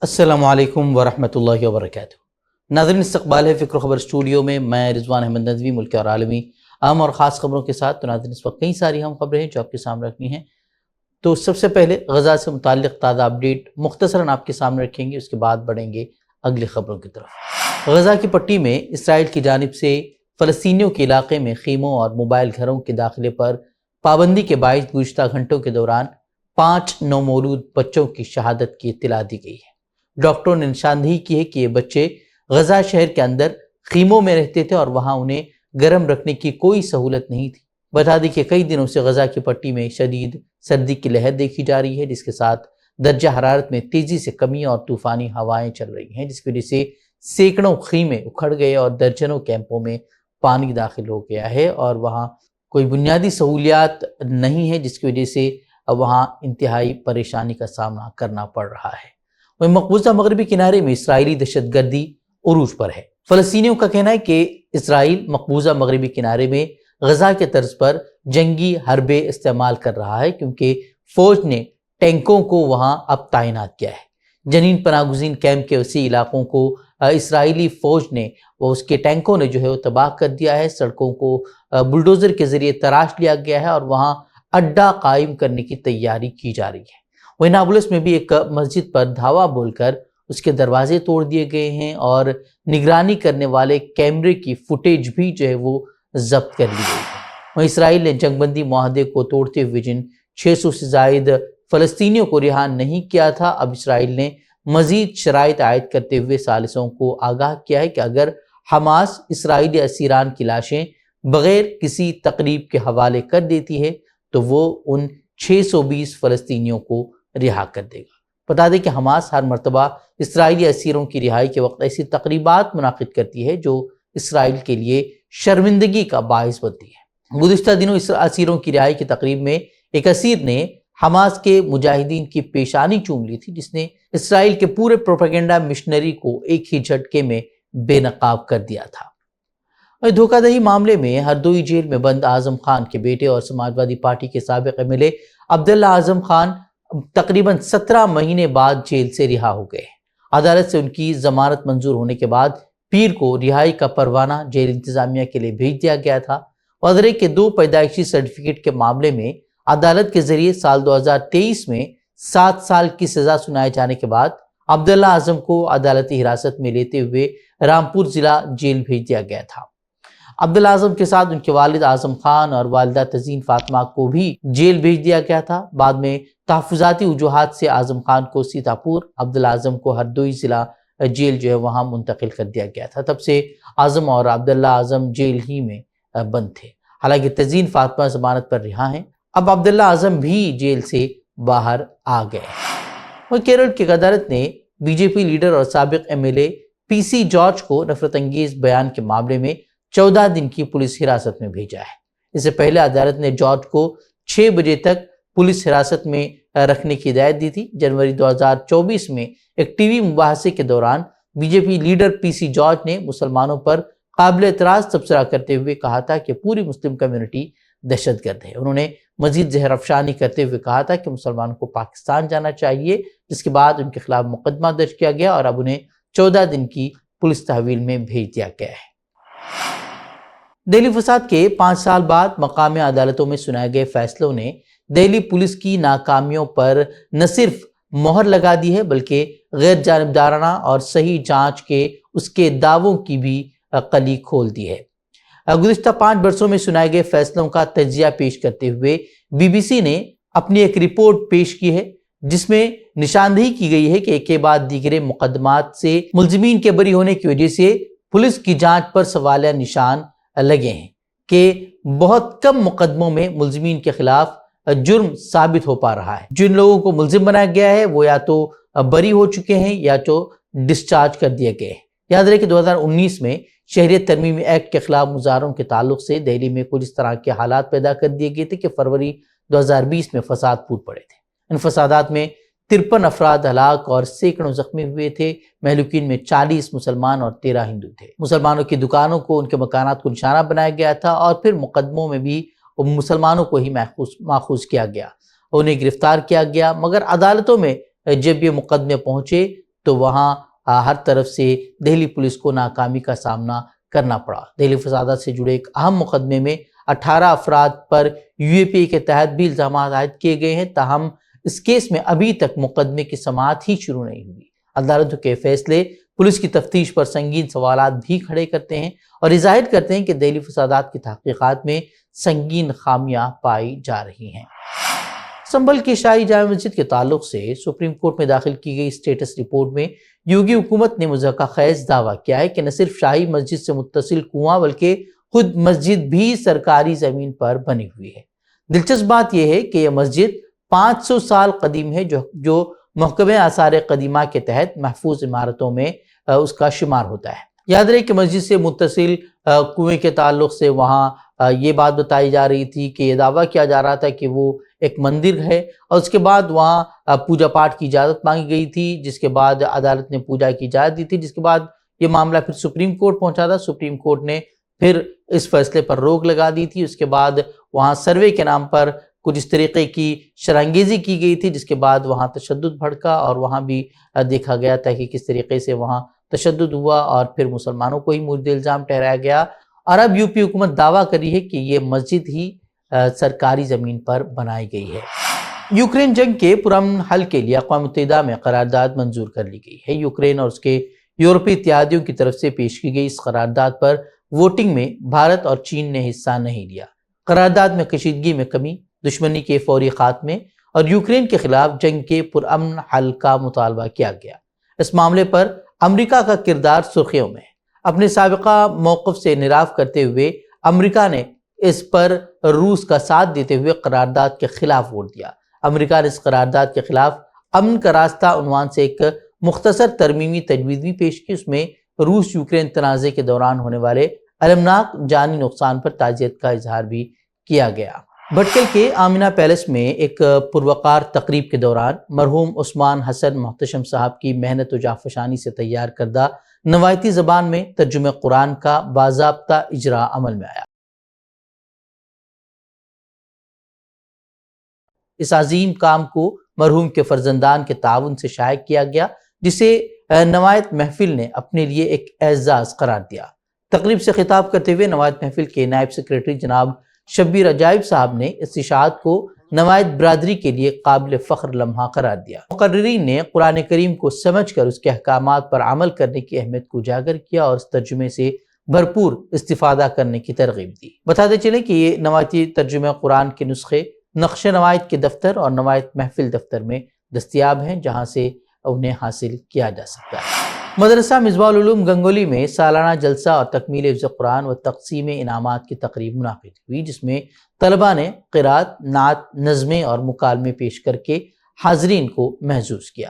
السلام علیکم ورحمۃ اللہ وبرکاتہ۔ ناظرین، استقبال ہے فکر و خبر اسٹوڈیو میں، میں رضوان احمد ندوی، ملکی اور عالمی اہم اور خاص خبروں کے ساتھ۔ تو ناظرین، اس وقت کئی ساری اہم خبریں ہیں جو آپ کے سامنے رکھنی ہیں۔ تو سب سے پہلے غزہ سے متعلق تازہ اپڈیٹ مختصراً آپ کے سامنے رکھیں گے، اس کے بعد بڑھیں گے اگلی خبروں کی طرف۔ غزہ کی پٹی میں اسرائیل کی جانب سے فلسطینیوں کے علاقے میں خیموں اور موبائل گھروں کے داخلے پر پابندی کے باعث گزشتہ گھنٹوں کے دوران 5 نومولود بچوں کی شہادت کی اطلاع دی گئی ہے۔ ڈاکٹروں نے نشاندہی کی ہے کہ یہ بچے غزہ شہر کے اندر خیموں میں رہتے تھے اور وہاں انہیں گرم رکھنے کی کوئی سہولت نہیں تھی۔ بتا دیں کہ کئی دنوں سے غزہ کی پٹی میں شدید سردی کی لہر دیکھی جا رہی ہے، جس کے ساتھ درجہ حرارت میں تیزی سے کمی اور طوفانی ہوائیں چل رہی ہیں، جس کی وجہ سے سینکڑوں خیمے اکھڑ گئے اور درجنوں کیمپوں میں پانی داخل ہو گیا ہے اور وہاں کوئی بنیادی سہولیات نہیں ہے، جس کی وجہ سے وہاں انتہائی پریشانی کا سامنا کرنا پڑ رہا ہے۔ وہ مقبوضہ مغربی کنارے میں اسرائیلی دہشت گردی عروج پر ہے۔ فلسطینیوں کا کہنا ہے کہ اسرائیل مقبوضہ مغربی کنارے میں غزہ کے طرز پر جنگی حربے استعمال کر رہا ہے، کیونکہ فوج نے ٹینکوں کو وہاں اب تعینات کیا ہے۔ جنین پناہ گزین کیمپ کے وسیع علاقوں کو اسرائیلی فوج نے اس کے ٹینکوں نے وہ تباہ کر دیا ہے۔ سڑکوں کو بلڈوزر کے ذریعے تراش لیا گیا ہے اور وہاں اڈا قائم کرنے کی تیاری کی جا رہی ہے۔ وہ نابلس میں بھی ایک مسجد پر دھاوا بول کر اس کے دروازے توڑ دیے گئے ہیں اور نگرانی کرنے والے کیمرے کی فوٹیج بھی وہ ضبط کر لی گئی ہے۔ وہ اسرائیل نے جنگ بندی معاہدے کو توڑتے ہوئے جن 600 سے زائد فلسطینیوں کو رہا نہیں کیا تھا، اب اسرائیل نے مزید شرائط عائد کرتے ہوئے ثالثوں کو آگاہ کیا ہے کہ اگر حماس اسرائیلی اسیران کی لاشیں بغیر کسی تقریب کے حوالے کر دیتی ہے تو وہ ان 620 فلسطینیوں کو رہا کر دے گا۔ بتا دیں کہ حماس ہر مرتبہ اسرائیلی اسیروں کی رہائی کے وقت ایسی تقریبات منعقد کرتی ہے جو اسرائیل کے لیے شرمندگی کا باعث بنتی ہے۔ گزشتہ دنوں اسیروں کی رہائی کی تقریب میں ایک اسیر نے حماس کے مجاہدین کی پیشانی چوم لی تھی، جس نے اسرائیل کے پورے پروپیگنڈا مشنری کو ایک ہی جھٹکے میں بے نقاب کر دیا تھا۔ دھوکہ دہی معاملے میں ہردوئی جیل میں بند اعظم خان کے بیٹے اور سماجوادی پارٹی کے سابق MLA عبداللہ اعظم خان تقریباً 17 مہینے بعد جیل سے رہا ہو گئے۔ عدالت سے ان کی ضمانت منظور ہونے کے بعد پیر کو رہائی کا پروانہ جیل انتظامیہ کے لیے بھیج دیا گیا تھا۔ وزرے کے 2 پیدائشی سرٹیفکیٹ کے معاملے میں عدالت کے ذریعے سال 2023 میں 7 سال کی سزا سنائے جانے کے بعد عبداللہ اعظم کو عدالتی حراست میں لیتے ہوئے رامپور ضلع جیل بھیج دیا گیا تھا۔ عبداللہ اعظم کے ساتھ ان کے والد اعظم خان اور والدہ تزین فاطمہ کو بھی جیل بھیج دیا گیا تھا۔ بعد میں تحفظاتی وجوہات سے اعظم خان کو سیتاپور، عبداللہ اعظم کو ہردوئی ضلع جیل وہاں منتقل کر دیا گیا تھا۔ تب سے اعظم اور عبداللہ اعظم جیل ہی میں بند تھے، حالانکہ تزین فاطمہ ضمانت پر رہا ہیں۔ اب عبداللہ اعظم بھی جیل سے باہر آ گئے۔ اور کیرل کی عدالت نے BJP لیڈر اور سابق MLA PC جارج کو نفرت انگیز بیان کے معاملے میں 14 دن کی پولیس حراست میں بھیجا ہے۔ اس سے پہلے عدالت نے جارج کو 6 بجے تک پولیس حراست میں رکھنے کی ہدایت دی تھی۔ جنوری 2024 میں ایک ٹی وی مباحثے کے دوران BJP لیڈر PC جارج نے مسلمانوں پر قابل اعتراض تبصرہ کرتے ہوئے کہا تھا کہ پوری مسلم کمیونٹی دہشت گرد ہے۔ انہوں نے مزید زہر افشانی کرتے ہوئے کہا تھا کہ مسلمانوں کو پاکستان جانا چاہیے، جس کے بعد ان کے خلاف مقدمہ درج کیا گیا اور اب انہیں 14 دن کی پولیس تحویل میں بھیج دیا گیا ہے۔ دہلی فساد کے 5 سال بعد مقامی عدالتوں میں سنائے گئے فیصلوں نے دہلی پولیس کی ناکامیوں پر نہ صرف مہر لگا دی ہے بلکہ غیر جانبدارانہ اور صحیح جانچ کے اس کے دعووں کی بھی کلی کھول دی ہے۔ گزشتہ 5 برسوں میں سنائے گئے فیصلوں کا تجزیہ پیش کرتے ہوئے BBC نے اپنی ایک رپورٹ پیش کی ہے، جس میں نشاندہی کی گئی ہے کہ ایک کے بعد دیگر مقدمات سے ملزمین کے بری ہونے کی وجہ سے پولیس کی جانچ پر سوالیہ نشان لگے ہیں کہ بہت کم مقدموں میں ملزمین کے خلاف جرم ثابت ہو پا رہا ہے۔ جن لوگوں کو ملزم بنایا گیا ہے وہ یا تو بری ہو چکے ہیں یا تو ڈسچارج کر دیے گئے ہیں۔ یاد رہے کہ 2019 میں شہریت ترمیمی ایکٹ کے خلاف مظاہروں کے تعلق سے دہلی میں کچھ اس طرح کے حالات پیدا کر دیے گئے تھے کہ فروری 2020 میں فساد پھوٹ پڑے تھے۔ ان فسادات میں 53 افراد ہلاک اور سینکڑوں زخمی ہوئے تھے۔ مہلوکین میں 40 مسلمان اور 13 ہندو تھے۔ مسلمانوں کی دکانوں کو، ان کے مکانات کو نشانہ بنایا گیا تھا اور پھر مقدموں میں بھی مسلمانوں کو ہی ماخوذ کیا گیا، انہیں گرفتار کیا گیا، مگر عدالتوں میں جب یہ مقدمے پہنچے تو وہاں ہر طرف سے دہلی پولیس کو ناکامی کا سامنا کرنا پڑا۔ دہلی فسادات سے جڑے ایک اہم مقدمے میں 18 افراد پر UAPA کے تحت بھی الزامات عائد کیے گئے ہیں، تاہم اس کیس میں ابھی تک مقدمے کی سماعت ہی شروع نہیں ہوئی۔ عدالتوں کے فیصلے پولیس کی تفتیش پر سنگین سوالات بھی کھڑے کرتے ہیں اور یہ ظاہر کرتے ہیں کہ دہلی فسادات کی تحقیقات میں سنگین خامیاں پائی جا رہی ہیں۔ سنبھل کی شاہی جامع مسجد کے تعلق سے سپریم کورٹ میں داخل کی گئی اسٹیٹس رپورٹ میں یوگی حکومت نے مضحکہ خیز دعویٰ کیا ہے کہ نہ صرف شاہی مسجد سے متصل کنواں بلکہ خود مسجد بھی سرکاری زمین پر بنی ہوئی ہے۔ دلچسپ بات یہ ہے کہ یہ مسجد 500 سال قدیم ہے، جو محکمہ آثار قدیمہ کے تحت محفوظ عمارتوں میں اس کا شمار ہوتا ہے۔ یاد رہے کہ مسجد سے متصل کنویں کے تعلق سے وہاں یہ بات بتائی جا رہی تھی کہ یہ دعویٰ کیا جا رہا تھا کہ وہ ایک مندر ہے، اور اس کے بعد وہاں پوجا پاٹ کی اجازت مانگی گئی تھی، جس کے بعد عدالت نے پوجا کی اجازت دی تھی، جس کے بعد یہ معاملہ پھر سپریم کورٹ پہنچا تھا۔ سپریم کورٹ نے پھر اس فیصلے پر روک لگا دی تھی۔ اس کے بعد وہاں سروے کے نام پر کچھ اس طریقے کی شرانگیزی کی گئی تھی، جس کے بعد وہاں تشدد بھڑکا اور وہاں بھی دیکھا گیا تھا کہ کس طریقے سے وہاں تشدد ہوا اور پھر مسلمانوں کو ہی مورد الزام ٹھہرایا گیا۔ اور اب UP حکومت دعویٰ کر رہی ہے کہ یہ مسجد ہی سرکاری زمین پر بنائی گئی ہے۔ یوکرین جنگ کے پرامن حل کے لیے اقوام متحدہ میں قرارداد منظور کر لی گئی ہے۔ یوکرین اور اس کے یورپی اتحادیوں کی طرف سے پیش کی گئی اس قرارداد پر ووٹنگ میں بھارت اور چین نے حصہ نہیں لیا۔ قرارداد میں کشیدگی میں کمی، دشمنی کے فوری خاتمے اور یوکرین کے خلاف جنگ کے پرامن حل کا مطالبہ کیا گیا۔ اس معاملے پر امریکہ کا کردار سرخیوں میں ہے۔ اپنے سابقہ موقف سے انحراف کرتے ہوئے امریکہ نے اس پر روس کا ساتھ دیتے ہوئے قرارداد کے خلاف ووٹ دیا۔ امریکہ نے اس قرارداد کے خلاف امن کا راستہ عنوان سے ایک مختصر ترمیمی تجویز بھی پیش کی۔ اس میں روس یوکرین تنازع کے دوران ہونے والے المناک جانی نقصان پر تعزیت کا اظہار بھی کیا گیا۔ بھٹکل کے آمینہ پیلس میں ایک پروقار تقریب کے دوران مرحوم عثمان حسن محتشم صاحب کی محنت و جانفشانی سے تیار کردہ نوایتی زبان میں ترجمہ قرآن کا باضابطہ اجرا عمل میں آیا۔ اس عظیم کام کو مرحوم کے فرزندان کے تعاون سے شائع کیا گیا، جسے نوایت محفل نے اپنے لیے ایک اعزاز قرار دیا۔ تقریب سے خطاب کرتے ہوئے نوایت محفل کے نائب سیکریٹری جناب شبیر عجائب صاحب نے اس اشاعت کو نوایت برادری کے لیے قابل فخر لمحہ قرار دیا۔ مقررین نے قرآن کریم کو سمجھ کر اس کے احکامات پر عمل کرنے کی اہمیت کو اجاگر کیا اور اس ترجمے سے بھرپور استفادہ کرنے کی ترغیب دی۔ بتاتے چلیں کہ یہ نوایتی ترجمہ قرآن کے نسخے نقش نوایت کے دفتر اور نوایت محفل دفتر میں دستیاب ہیں، جہاں سے انہیں حاصل کیا جا سکتا ہے۔ مدرسہ مصباح العلوم گنگولی میں سالانہ جلسہ اور تکمیل حفظ قرآن و تقسیم انعامات کی تقریب منعقد ہوئی، جس میں طلباء نے قرات، نعت، نظمیں اور مکالمے پیش کر کے حاضرین کو محظوظ کیا۔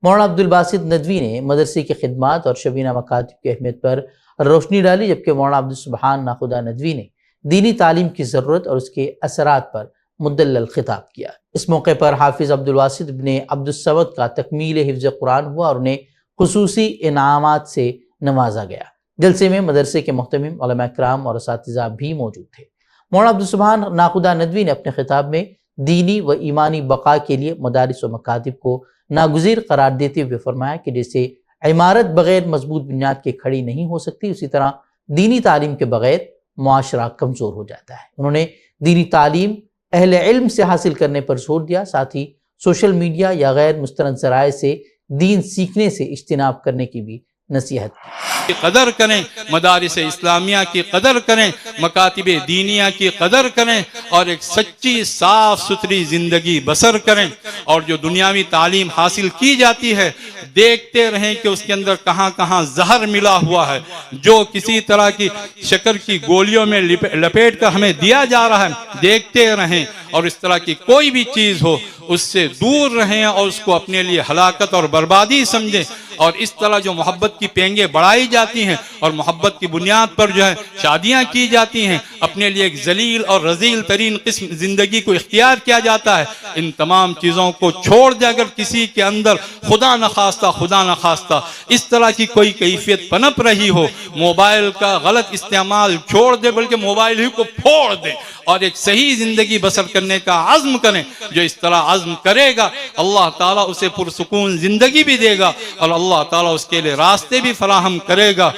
مولانا عبدالباسط ندوی نے مدرسے کی خدمات اور شبینہ مکاتب کی اہمیت پر روشنی ڈالی، جبکہ مولانا عبدالسبحان ناخدا ندوی نے دینی تعلیم کی ضرورت اور اس کے اثرات پر مدلل خطاب کیا۔ اس موقع پر حافظ عبدالواسط ابن عبدالصمد کا تکمیل حفظ قرآن ہوا اور انہیں خصوصی انعامات سے نوازا گیا۔ جلسے میں مدرسے کے محتمم، علماء کرام اور اساتذہ بھی موجود تھے۔ مولانا عبدالسبحان ناخدا ندوی نے اپنے خطاب میں دینی و ایمانی بقا کے لیے مدارس و مکاتب کو ناگزیر قرار دیتے ہوئے فرمایا کہ جیسے عمارت بغیر مضبوط بنیاد کے کھڑی نہیں ہو سکتی، اسی طرح دینی تعلیم کے بغیر معاشرہ کمزور ہو جاتا ہے۔ انہوں نے دینی تعلیم اہل علم سے حاصل کرنے پر زور دیا، ساتھ ہی سوشل میڈیا یا غیر مستند ذرائع سے دین سیکھنے سے اجتناب کرنے کی بھی نصیحت کی۔ قدر کریں، مدارس اسلامیہ کی قدر کریں، مکاتب دینیہ کی قدر کریں اور ایک سچی صاف ستھری زندگی بسر کریں، اور جو دنیاوی تعلیم حاصل کی جاتی ہے دیکھتے رہیں کہ اس کے اندر کہاں کہاں زہر ملا ہوا ہے، جو کسی طرح کی شکر کی گولیوں میں لپیٹ کر ہمیں دیا جا رہا ہے، دیکھتے رہیں، اور اس طرح کی کوئی بھی چیز ہو اس سے دور رہیں اور اس کو اپنے لیے ہلاکت اور بربادی سمجھیں۔ اور اس طرح جو محبت کی پینگیں بڑھائی جاتی ہیں اور محبت کی بنیاد پر جو ہے شادیاں کی جاتی ہیں، اپنے لیے ایک ذلیل اور رذیل ترین قسم زندگی کو اختیار کیا جاتا ہے۔ ان تمام چیزوں کو چھوڑ دے اگر کسی کے اندر خدا نخواستہ اس طرح کی کوئی کیفیت پنپ رہی ہو، موبائل کا غلط استعمال چھوڑ دے، بلکہ موبائل ہی کو پھوڑ دے اور ایک صحیح زندگی بسر کرنے کا عزم کریں۔ جو اس طرح عزم کرے گا اللہ تعالیٰ اسے پرسکون زندگی بھی دے گا اور اللہ تعالیٰ اس کے لیے راستے بھی فراہم کرے گا۔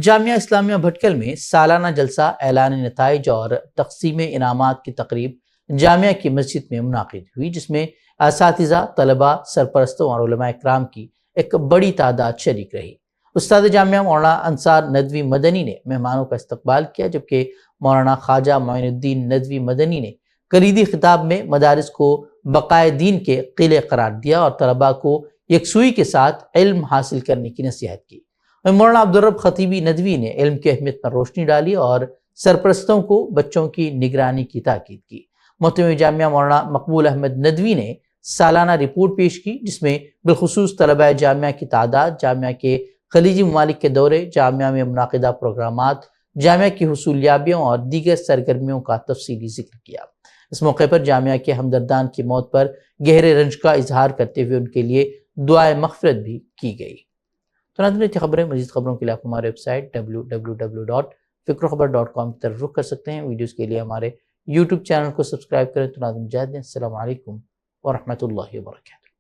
جامعہ اسلامیہ بھٹکل میں سالانہ جلسہ اعلان نتائج اور تقسیم انعامات کی تقریب جامعہ کی مسجد میں منعقد ہوئی، جس میں اساتذہ، طلباء، سرپرستوں اور علماء اکرام کی ایک بڑی تعداد شریک رہی۔ استاد جامعہ مولانا انصار ندوی مدنی نے مہمانوں کا استقبال کیا، جبکہ مولانا خواجہ معین الدین ندوی مدنی نے کلیدی خطاب میں مدارس کو بقائے دین کے قلعے قرار دیا اور طلباء کو یکسوئی کے ساتھ علم حاصل کرنے کی نصیحت کی۔ مولانا عبدالرب خطیبی ندوی نے علم کی اہمیت پر روشنی ڈالی اور سرپرستوں کو بچوں کی نگرانی کی تاکید کی۔ محترم جامعہ مولانا مقبول احمد ندوی نے سالانہ رپورٹ پیش کی، جس میں بالخصوص طلباء جامعہ کی تعداد، جامعہ کے خلیجی ممالک کے دورے، جامعہ میں منعقدہ پروگرامات، جامعہ کی حصولیابیوں اور دیگر سرگرمیوں کا تفصیلی ذکر کیا۔ اس موقع پر جامعہ کے ہمدردان کی موت پر گہرے رنج کا اظہار کرتے ہوئے ان کے لیے دعائے مغفرت بھی کی گئی۔ تو ناظرین، خبریں مزید خبروں کے لیے آپ ہمارے ویب سائٹ www.fikrokhabar.com کی طرف رخ کر سکتے ہیں۔ ویڈیوز کے لیے ہمارے یوٹیوب چینل کو سبسکرائب کریں۔ تو ناظرین، السلام علیکم ورحمۃ اللہ وبرکاتہ۔